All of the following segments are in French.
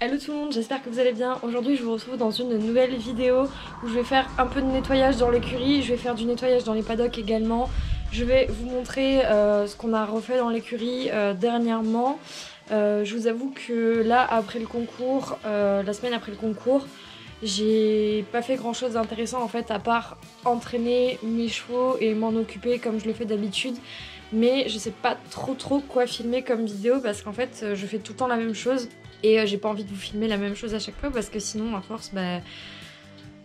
Hello tout le monde, j'espère que vous allez bien. Aujourd'hui je vous retrouve dans une nouvelle vidéo où je vais faire un peu de nettoyage dans l'écurie. Je vais faire du nettoyage dans les paddocks également. Je vais vous montrer ce qu'on a refait dans l'écurie dernièrement. Je vous avoue que là après le concours, la semaine après le concours, j'ai pas fait grand chose d'intéressant en fait à part entraîner mes chevaux et m'en occuper comme je le fais d'habitude. Mais je sais pas trop quoi filmer comme vidéo parce qu'en fait je fais tout le temps la même chose. Et j'ai pas envie de vous filmer la même chose à chaque fois parce que sinon à force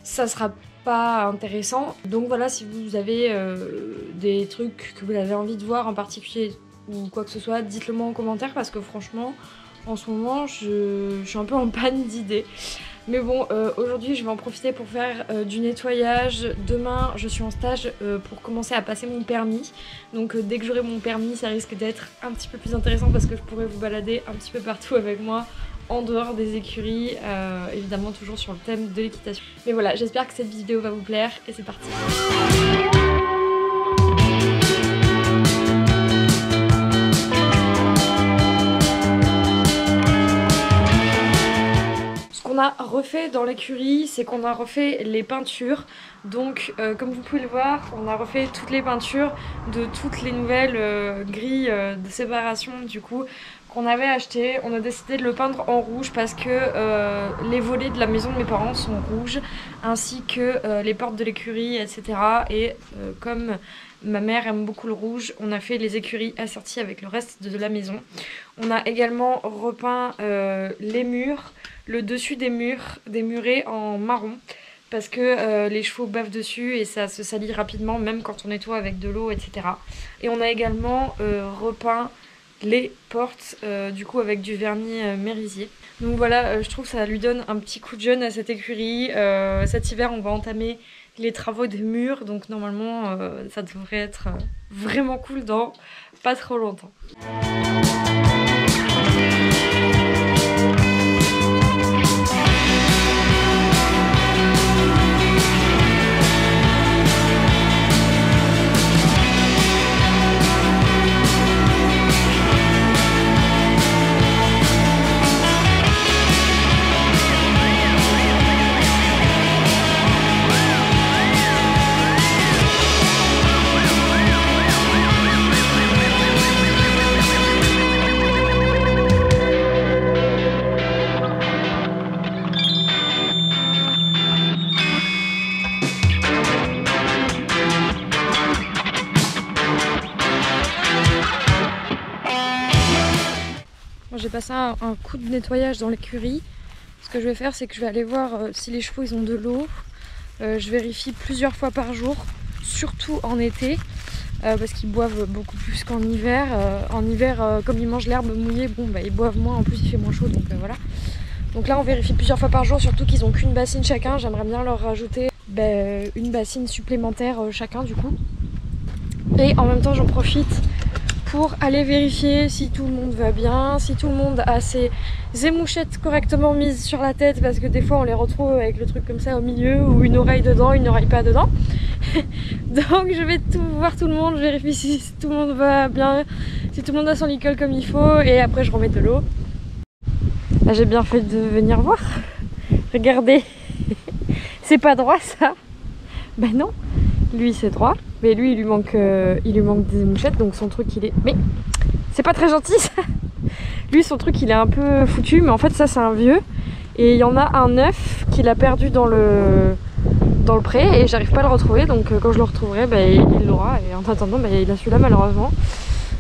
ça sera pas intéressant. Donc voilà, si vous avez des trucs que vous avez envie de voir en particulier ou quoi que ce soit, dites-le moi en commentaire parce que franchement en ce moment je suis un peu en panne d'idées. Mais bon, aujourd'hui je vais en profiter pour faire du nettoyage. Demain je suis en stage pour commencer à passer mon permis. Donc dès que j'aurai mon permis ça risque d'être un petit peu plus intéressant parce que je pourrai vous balader un petit peu partout avec moi en dehors des écuries, évidemment toujours sur le thème de l'équitation. Mais voilà, j'espère que cette vidéo va vous plaire et c'est parti. On a refait dans l'écurie, c'est qu'on a refait les peintures. Donc comme vous pouvez le voir, on a refait toutes les peintures de toutes les nouvelles grilles de séparation du coup qu'on avait acheté. On a décidé de le peindre en rouge parce que les volets de la maison de mes parents sont rouges, ainsi que les portes de l'écurie, etc. Et comme ma mère aime beaucoup le rouge, on a fait les écuries assorties avec le reste de la maison. On a également repeint les murs, le dessus des murs, des murets en marron, parce que les chevaux bavent dessus et ça se salit rapidement, même quand on nettoie avec de l'eau, etc. Et on a également repeint les portes, du coup avec du vernis mérisier. Donc voilà, je trouve que ça lui donne un petit coup de jeune à cette écurie. Cet hiver, on va entamer les travaux des murs, donc normalement ça devrait être vraiment cool dans pas trop longtemps. J'ai passé un coup de nettoyage dans l'écurie. Ce que je vais faire, c'est que je vais aller voir si les chevaux ils ont de l'eau. Je vérifie plusieurs fois par jour, surtout en été, parce qu'ils boivent beaucoup plus qu'en hiver. En hiver, comme ils mangent l'herbe mouillée, bon, ils boivent moins, en plus il fait moins chaud, donc voilà. Donc là on vérifie plusieurs fois par jour, surtout qu'ils n'ont qu'une bassine chacun. J'aimerais bien leur rajouter une bassine supplémentaire chacun du coup. Et en même temps j'en profite pour aller vérifier si tout le monde va bien, si tout le monde a ses émouchettes correctement mises sur la tête, parce que des fois on les retrouve avec le truc comme ça au milieu, ou une oreille dedans, une oreille pas dedans. Donc je vais voir tout le monde, je vérifie si tout le monde va bien, si tout le monde a son licol comme il faut, et après je remets de l'eau. Là j'ai bien fait de venir voir. Regardez, c'est pas droit ça. Ben non, lui c'est droit. Mais lui il lui manque des mouchettes, donc son truc il est... Mais c'est pas très gentil ça. Lui son truc il est un peu foutu, mais en fait ça c'est un vieux. Et il y en a un neuf qu'il a perdu dans le pré et j'arrive pas à le retrouver. Donc quand je le retrouverai, il l'aura. Et en attendant, il a celui-là malheureusement.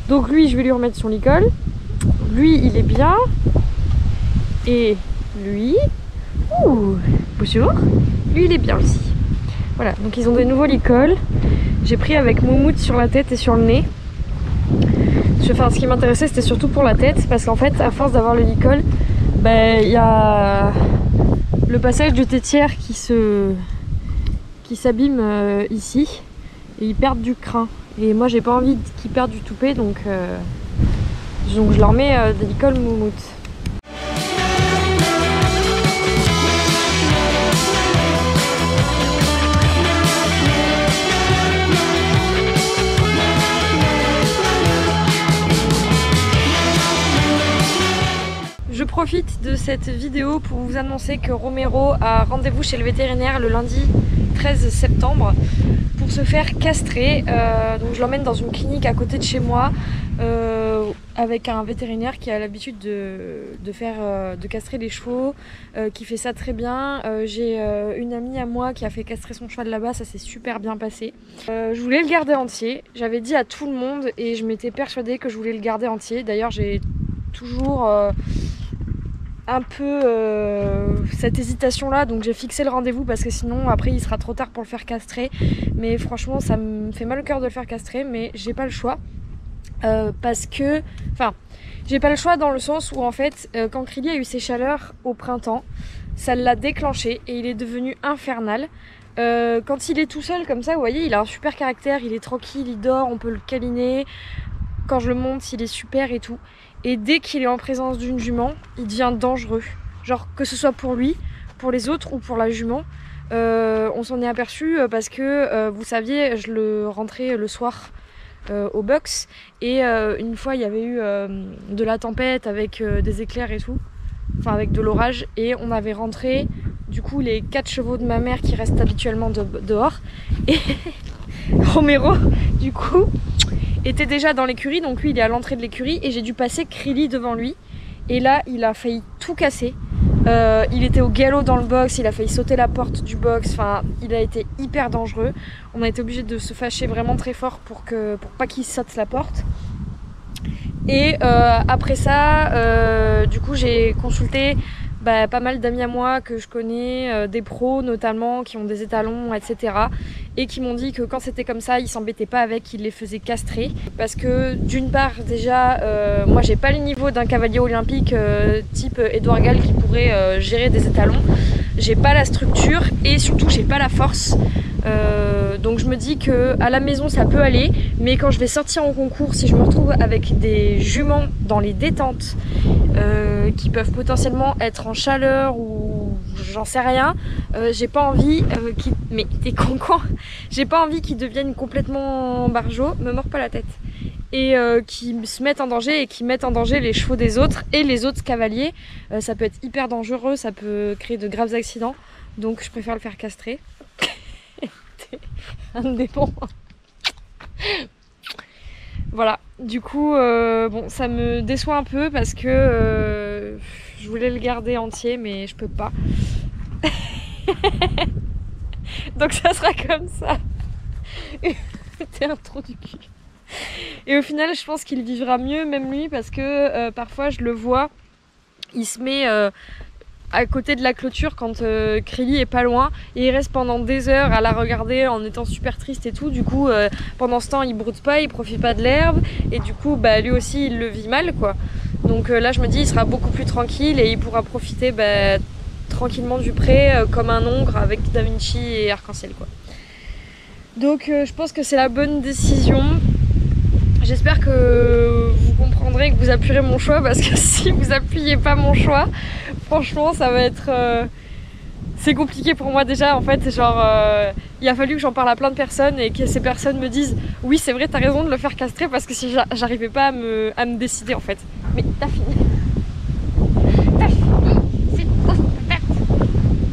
Donc lui je vais lui remettre son licol. Lui il est bien. Et lui... Ouh, bonjour. Lui il est bien aussi. Voilà, donc ils ont des nouveaux licols. J'ai pris avec moumoute sur la tête et sur le nez. Ce qui m'intéressait c'était surtout pour la tête, parce qu'en fait à force d'avoir le licol, il y a le passage de tétière qui s'abîme ici et ils perdent du crin. Et moi j'ai pas envie qu'ils perdent du toupet, donc je leur mets des licols moumoute. profite de cette vidéo pour vous annoncer que Romero a rendez-vous chez le vétérinaire le lundi 13 septembre pour se faire castrer. Donc je l'emmène dans une clinique à côté de chez moi avec un vétérinaire qui a l'habitude de castrer les chevaux, qui fait ça très bien. J'ai une amie à moi qui a fait castrer son cheval là-bas, ça s'est super bien passé. Je voulais le garder entier, j'avais dit à tout le monde et je m'étais persuadée que je voulais le garder entier. D'ailleurs j'ai toujours un peu cette hésitation là, donc j'ai fixé le rendez-vous parce que sinon après il sera trop tard pour le faire castrer. Mais franchement ça me fait mal au cœur de le faire castrer, mais j'ai pas le choix. Parce que, enfin, j'ai pas le choix dans le sens où en fait, quand Krilly a eu ses chaleurs au printemps, ça l'a déclenché et il est devenu infernal. Quand il est tout seul comme ça, vous voyez, il a un super caractère, il est tranquille, il dort, on peut le câliner. Quand je le monte, il est super et tout. Et dès qu'il est en présence d'une jument, il devient dangereux. Genre que ce soit pour lui, pour les autres ou pour la jument. On s'en est aperçu parce que, vous saviez, je le rentrais le soir au box et une fois il y avait eu de la tempête avec des éclairs et tout, enfin avec de l'orage, et on avait rentré du coup les 4 chevaux de ma mère qui restent habituellement dehors, et Romero du coup était déjà dans l'écurie, donc lui il est à l'entrée de l'écurie et j'ai dû passer Krilly devant lui et là il a failli tout casser. Il était au galop dans le box, il a failli sauter la porte du box, enfin il a été hyper dangereux. On a été obligé de se fâcher vraiment très fort pour pas qu'il saute la porte. Et après ça, du coup j'ai consulté pas mal d'amis à moi que je connais, des pros notamment qui ont des étalons, etc. Et qui m'ont dit que quand c'était comme ça, ils s'embêtaient pas avec, qu'ils les faisaient castrer. Parce que d'une part déjà, moi j'ai pas le niveau d'un cavalier olympique type Edouard Gall qui pourrait gérer des étalons. J'ai pas la structure et surtout j'ai pas la force. Donc je me dis que à la maison ça peut aller, mais quand je vais sortir en concours, si je me retrouve avec des juments dans les détentes qui peuvent potentiellement être en chaleur ou j'en sais rien, j'ai pas envie mais t'es con, j'ai pas envie qu'ils deviennent complètement barjots, me mords pas la tête, et qui se mettent en danger et qui mettent en danger les chevaux des autres et les autres cavaliers. Ça peut être hyper dangereux, ça peut créer de graves accidents, donc je préfère le faire castrer. Indépendant. Voilà, du coup bon, ça me déçoit un peu parce que je voulais le garder entier mais je peux pas. Donc ça sera comme ça. T'es un trou du cul. Et au final je pense qu'il vivra mieux même lui, parce que parfois je le vois, il se met à côté de la clôture quand Krilly est pas loin et il reste pendant des heures à la regarder en étant super triste et tout. Du coup pendant ce temps il broute pas, il profite pas de l'herbe et du coup lui aussi il le vit mal quoi. Donc là je me dis il sera beaucoup plus tranquille et il pourra profiter tranquillement du pré comme un hongre avec Da Vinci et Arc-en-Ciel quoi. Donc je pense que c'est la bonne décision. J'espère que vous comprendrez, que vous appuierez mon choix, parce que si vous appuyez pas mon choix, franchement ça va être c'est compliqué pour moi déjà en fait. Genre il a fallu que j'en parle à plein de personnes et que ces personnes me disent oui c'est vrai t'as raison de le faire castrer, parce que si j'arrivais pas à me décider en fait. Mais t'as fini.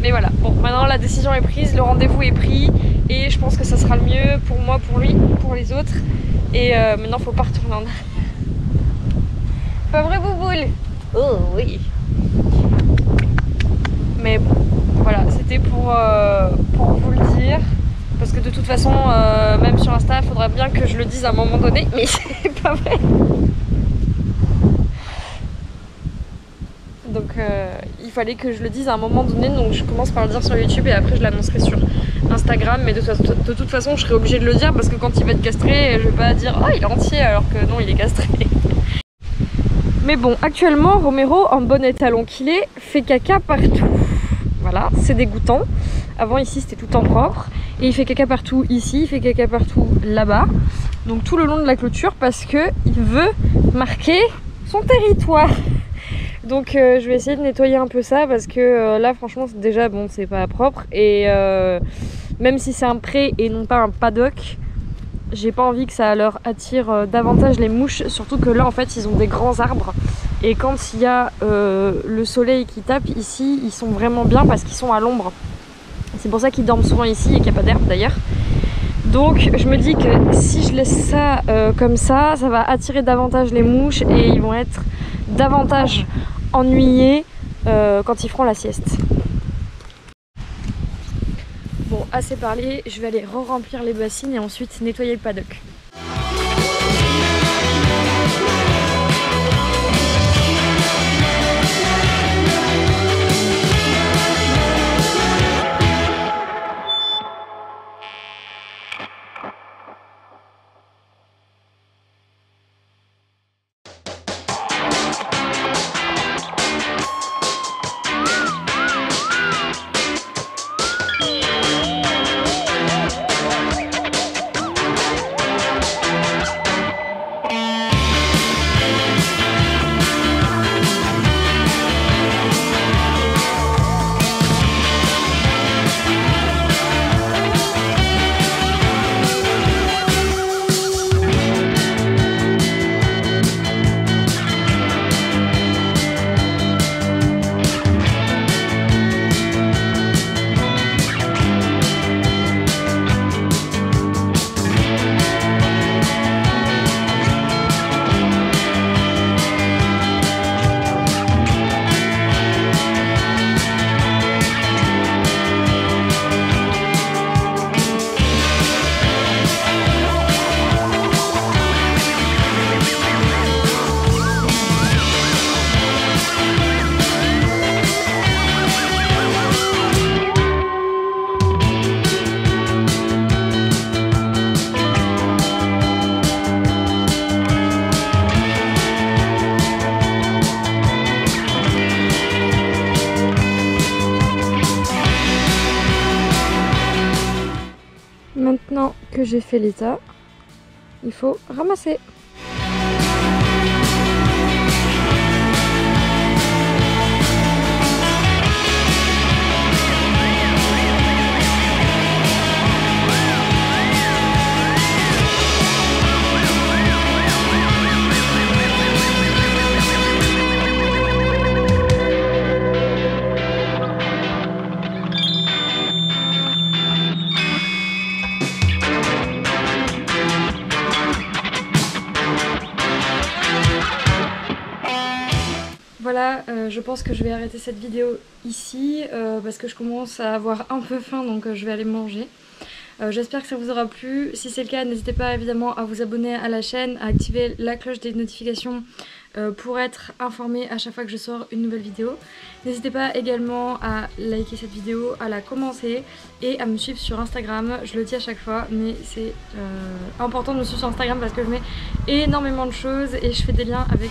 Mais voilà, bon maintenant la décision est prise, le rendez-vous est pris et je pense que ça sera le mieux pour moi, pour lui, pour les autres. Et maintenant faut pas retourner en arrière. Pas vrai Bouboule? Oh oui. Mais bon, voilà, c'était pour vous le dire. Parce que de toute façon, même sur Insta, il faudra bien que je le dise à un moment donné. Mais c'est pas vrai. Donc il fallait que je le dise à un moment donné. Donc je commence par le dire sur YouTube et après je l'annoncerai sur Instagram. Mais de toute façon, je serai obligée de le dire parce que quand il va être castré, je vais pas dire oh il est entier alors que non, il est castré. Mais bon, actuellement, Romero, en bon étalon qu'il est, fait caca partout. Voilà, c'est dégoûtant. Avant, ici, c'était tout le temps propre. Et il fait caca partout ici, il fait caca partout là-bas. Donc tout le long de la clôture parce qu'il veut marquer son territoire. Donc je vais essayer de nettoyer un peu ça parce que là, franchement, déjà, bon, c'est pas propre. Et même si c'est un pré et non pas un paddock, j'ai pas envie que ça leur attire davantage les mouches, surtout que là en fait ils ont des grands arbres Et quand il y a le soleil qui tape ici, ils sont vraiment bien parce qu'ils sont à l'ombre. C'est pour ça qu'ils dorment souvent ici et qu'il n'y a pas d'herbe d'ailleurs. Donc je me dis que si je laisse ça comme ça va attirer davantage les mouches et ils vont être davantage ennuyés quand ils feront la sieste. Bon, assez parlé, je vais aller re-remplir les bassines et ensuite nettoyer le paddock. Maintenant que j'ai fait l'état, il faut ramasser. Voilà, je pense que je vais arrêter cette vidéo ici parce que je commence à avoir un peu faim, donc je vais aller manger. J'espère que ça vous aura plu. Si c'est le cas, n'hésitez pas évidemment à vous abonner à la chaîne, à activer la cloche des notifications pour être informé à chaque fois que je sors une nouvelle vidéo. N'hésitez pas également à liker cette vidéo, à la commenter et à me suivre sur Instagram. Je le dis à chaque fois, mais c'est important de me suivre sur Instagram parce que je mets énormément de choses et je fais des liens avec...